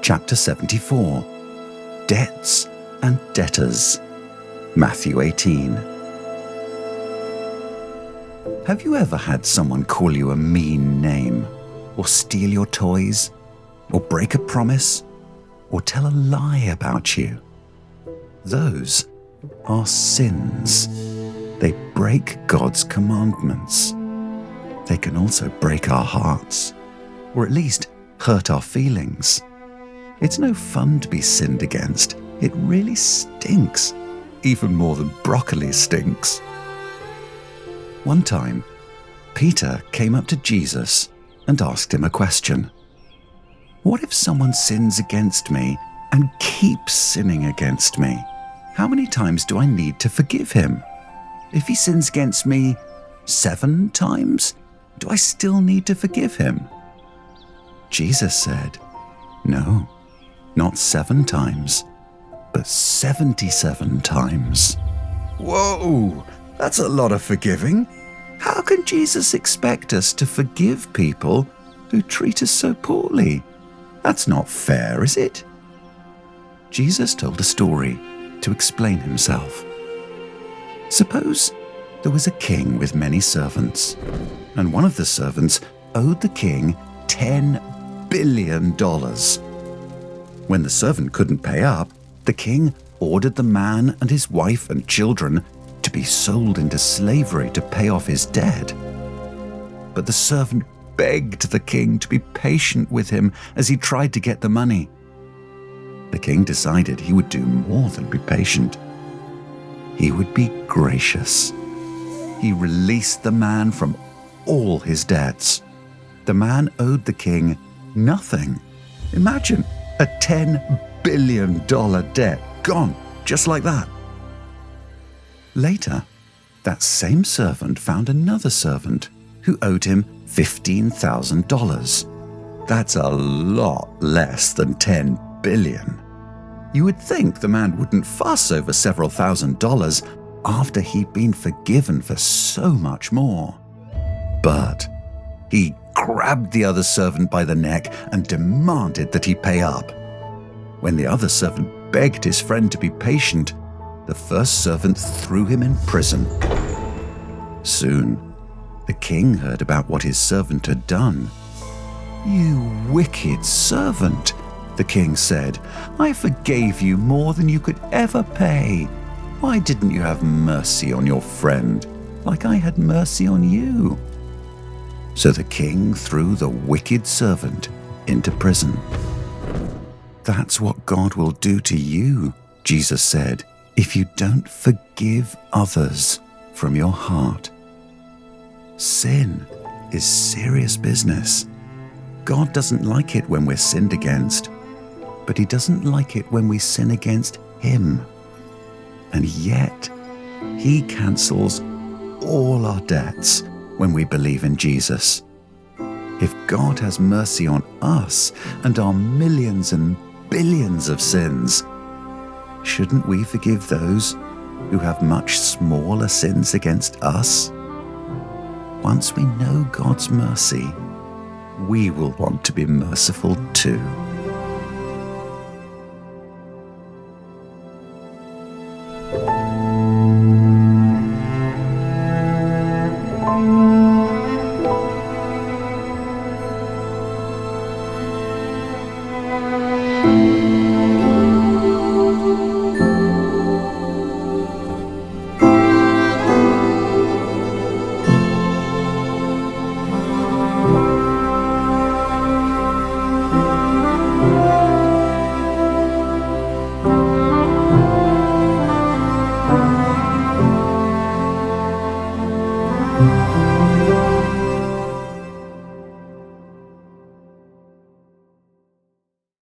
chapter 74, Debts and Debtors, Matthew 18. Have you ever had someone call you a mean name, or steal your toys, or break a promise, or tell a lie about you? Those are sins. They break God's commandments. They can also break our hearts, or at least hurt our feelings. It's no fun to be sinned against. It really stinks, even more than broccoli stinks. One time, Peter came up to Jesus and asked him a question. What if someone sins against me and keeps sinning against me? How many times do I need to forgive him? If he sins against me 7 times, do I still need to forgive him? Jesus said, no, not 7 times, but 77 times. Whoa, that's a lot of forgiving. How can Jesus expect us to forgive people who treat us so poorly? That's not fair, is it? Jesus told a story to explain himself. Suppose there was a king with many servants, and one of the servants owed the king $10 billion. When the servant couldn't pay up, the king ordered the man and his wife and children to be sold into slavery to pay off his debt. But the servant begged the king to be patient with him as he tried to get the money. The king decided he would do more than be patient. He would be gracious. He released the man from all his debts. The man owed the king nothing. Imagine a $10 billion debt gone just like that. Later, that same servant found another servant who owed him $15,000. That's a lot less than $10 billion. You would think the man wouldn't fuss over several $1,000s after he'd been forgiven for so much more. But he grabbed the other servant by the neck and demanded that he pay up. When the other servant begged his friend to be patient, the first servant threw him in prison. Soon, the king heard about what his servant had done. "You wicked servant," the king said. "I forgave you more than you could ever pay. Why didn't you have mercy on your friend, like I had mercy on you?" So the king threw the wicked servant into prison. That's what God will do to you, Jesus said, if you don't forgive others from your heart. Sin is serious business. God doesn't like it when we're sinned against, but he doesn't like it when we sin against him. And yet, he cancels all our debts when we believe in Jesus. If God has mercy on us and our millions and billions of sins, shouldn't we forgive those who have much smaller sins against us? Once we know God's mercy, we will want to be merciful too.